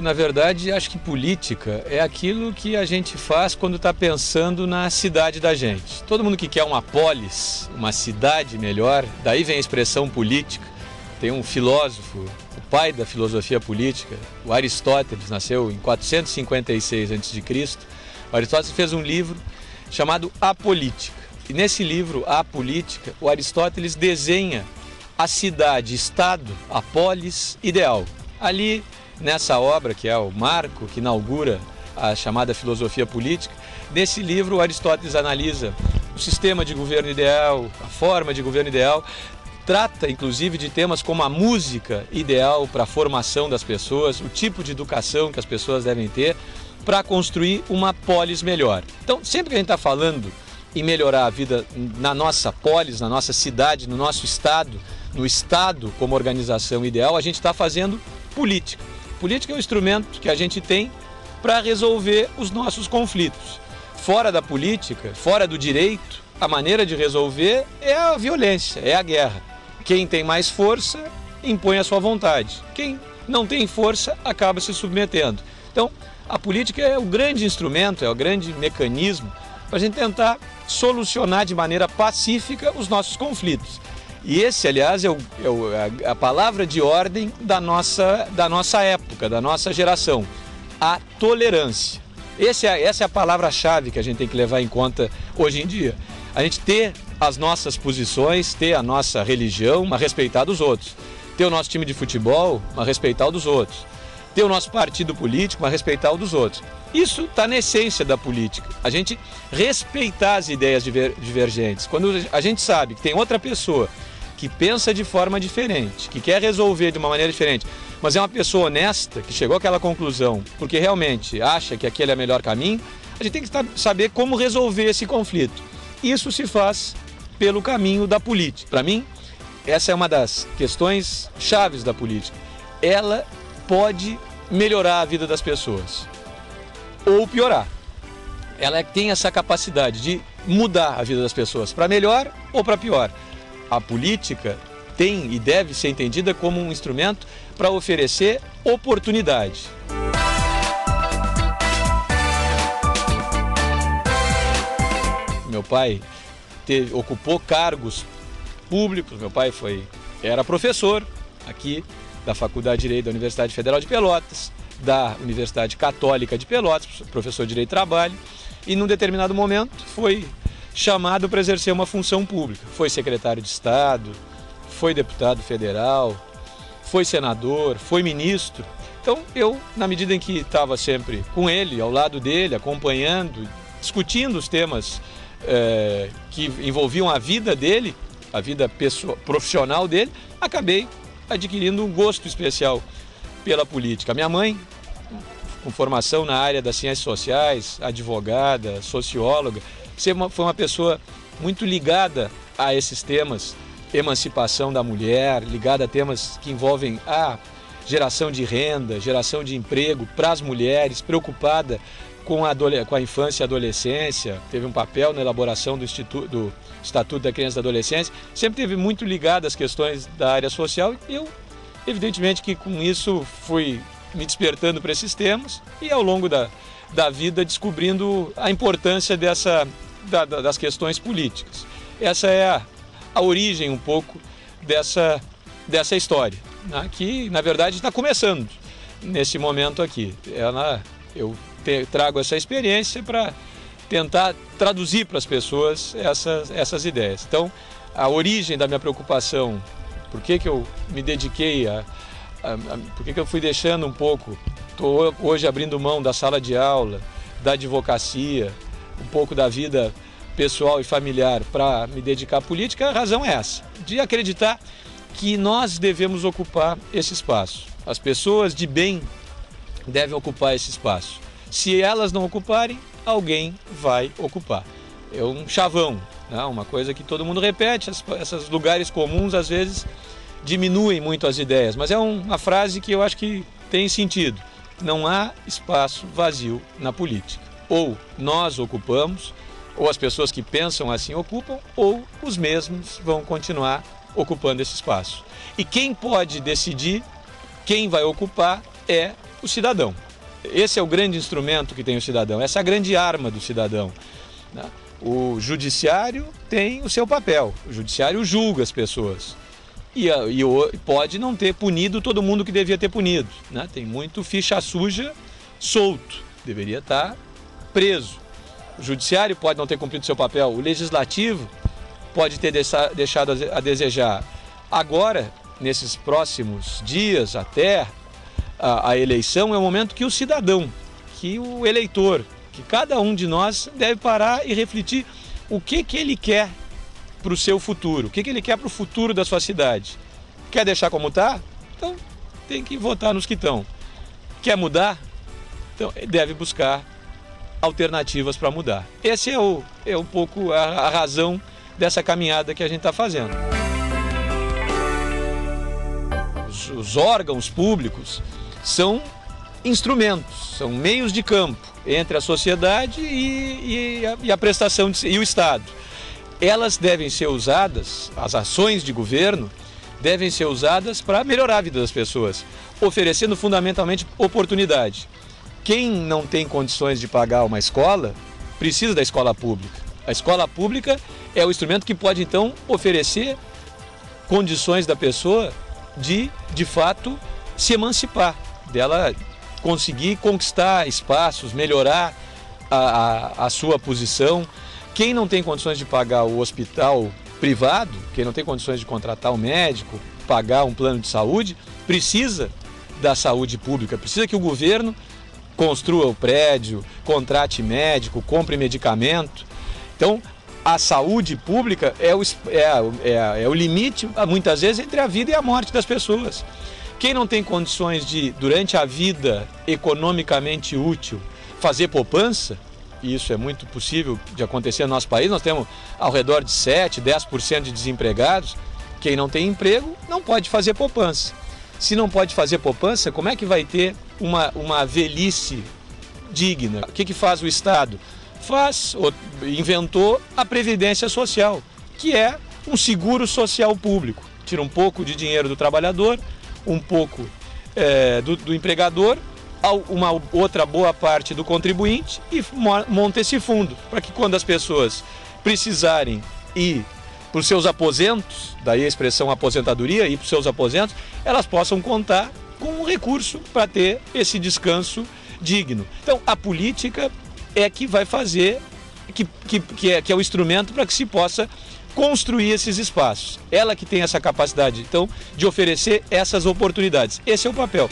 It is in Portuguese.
na verdade, acho que política é aquilo que a gente faz quando está pensando na cidade da gente. Todo mundo que quer uma polis, uma cidade melhor, daí vem a expressão política. Tem um filósofo, o pai da filosofia política, o Aristóteles, nasceu em 456 a.C. O Aristóteles fez um livro chamado A Política. E nesse livro, A Política, o Aristóteles desenha a cidade-estado, a polis ideal. Ali, nessa obra, que é o marco que inaugura a chamada filosofia política, nesse livro o Aristóteles analisa o sistema de governo ideal, a forma de governo ideal, trata inclusive de temas como a música ideal para a formação das pessoas, o tipo de educação que as pessoas devem ter para construir uma polis melhor. Então, sempre que a gente está falando em melhorar a vida na nossa polis, na nossa cidade, no nosso estado, no estado como organização ideal, a gente está fazendo política. Política é um instrumento que a gente tem para resolver os nossos conflitos. Fora da política, fora do direito, a maneira de resolver é a violência, é a guerra. Quem tem mais força impõe a sua vontade. Quem não tem força acaba se submetendo. Então, a política é o grande instrumento, é o grande mecanismo para a gente tentar solucionar de maneira pacífica os nossos conflitos. E esse, aliás, é a palavra de ordem da nossa época, da nossa geração, a tolerância. Essa é a palavra-chave que a gente tem que levar em conta hoje em dia. A gente ter as nossas posições, ter a nossa religião, mas respeitar dos outros. Ter o nosso time de futebol, mas respeitar o dos outros. Ter o nosso partido político, mas respeitar o dos outros. Isso está na essência da política. A gente respeitar as ideias divergentes. Quando a gente sabe que tem outra pessoa que pensa de forma diferente, que quer resolver de uma maneira diferente, mas é uma pessoa honesta, que chegou àquela conclusão porque realmente acha que aquele é o melhor caminho, a gente tem que saber como resolver esse conflito. Isso se faz pelo caminho da política. Para mim, essa é uma das questões chaves da política. Ela pode melhorar a vida das pessoas ou piorar. Ela tem essa capacidade de mudar a vida das pessoas para melhor ou para pior. A política tem e deve ser entendida como um instrumento para oferecer oportunidade. Meu pai ocupou cargos públicos, meu pai era professor aqui da Faculdade de Direito da Universidade Federal de Pelotas, da Universidade Católica de Pelotas, professor de Direito do Trabalho, e num determinado momento foi chamado para exercer uma função pública. Foi secretário de Estado, foi deputado federal, foi senador, foi ministro. Então eu, na medida em que estava sempre com ele, ao lado dele, acompanhando, discutindo os temas que envolviam a vida dele, a vida profissional dele, acabei adquirindo um gosto especial pela política. Minha mãe, com formação na área das ciências sociais, advogada, socióloga, foi uma pessoa muito ligada a esses temas, emancipação da mulher, ligada a temas que envolvem a geração de renda, geração de emprego para as mulheres, preocupada com a infância e adolescência, teve um papel na elaboração do Estatuto da Criança e da Adolescência, sempre teve muito ligada às questões da área social e eu, evidentemente que com isso fui me despertando para esses temas e ao longo da vida descobrindo a importância das questões políticas. Essa é a origem um pouco dessa história, né, que na verdade está começando nesse momento aqui. Eu trago essa experiência para tentar traduzir para as pessoas essas ideias. Então, a origem da minha preocupação, por que eu me dediquei por que eu fui deixando um pouco, estou hoje abrindo mão da sala de aula, da advocacia, um pouco da vida pessoal e familiar para me dedicar à política, a razão é essa, de acreditar que nós devemos ocupar esse espaço. As pessoas de bem devem ocupar esse espaço. Se elas não ocuparem, alguém vai ocupar. É um chavão, né? Uma coisa que todo mundo repete, esses lugares comuns às vezes diminuem muito as ideias, mas é uma frase que eu acho que tem sentido. Não há espaço vazio na política. Ou nós ocupamos, ou as pessoas que pensam assim ocupam, ou os mesmos vão continuar ocupando esse espaço. E quem pode decidir quem vai ocupar é o cidadão. Esse é o grande instrumento que tem o cidadão, essa é a grande arma do cidadão, né? O judiciário tem o seu papel, o judiciário julga as pessoas e pode não ter punido todo mundo que devia ter punido, né? Tem muito ficha suja solto, deveria estar preso. O judiciário pode não ter cumprido seu papel, o legislativo pode ter deixado a desejar. Nesses próximos dias, até a eleição, é o momento que o cidadão, que o eleitor, que cada um de nós deve parar e refletir o que ele quer para o seu futuro, o que ele quer para o futuro da sua cidade. Quer deixar como está? Então tem que votar nos que estão. Quer mudar? Então deve buscar alternativas para mudar. Esse é um pouco a razão dessa caminhada que a gente está fazendo. Os órgãos públicos são instrumentos, são meios de campo entre a sociedade e a prestação e o Estado. Elas devem ser usadas, as ações de governo devem ser usadas para melhorar a vida das pessoas, oferecendo fundamentalmente oportunidade. Quem não tem condições de pagar uma escola, precisa da escola pública. A escola pública é o instrumento que pode então oferecer condições da pessoa de fato, se emancipar, dela conseguir conquistar espaços, melhorar a sua posição. Quem não tem condições de pagar o hospital privado, quem não tem condições de contratar um médico, pagar um plano de saúde, precisa da saúde pública, precisa que o governo construa o prédio, contrate médico, compre medicamento. Então, a saúde pública é o limite, muitas vezes, entre a vida e a morte das pessoas. Quem não tem condições de, durante a vida economicamente útil, fazer poupança, e isso é muito possível de acontecer no nosso país, nós temos ao redor de 7%, 10% de desempregados. Quem não tem emprego não pode fazer poupança. Se não pode fazer poupança, como é que vai ter uma velhice digna? O que faz o Estado? Inventou a Previdência Social, que é um seguro social público. Tira um pouco de dinheiro do trabalhador, um pouco do empregador, uma outra boa parte do contribuinte e monta esse fundo, para que quando as pessoas precisarem ir para os seus aposentos, daí a expressão aposentadoria, ir para os seus aposentos, elas possam contar com um recurso para ter esse descanso digno. Então, a política é que vai fazer, que é o instrumento para que se possa construir esses espaços. Ela que tem essa capacidade, então, de oferecer essas oportunidades. Esse é o papel.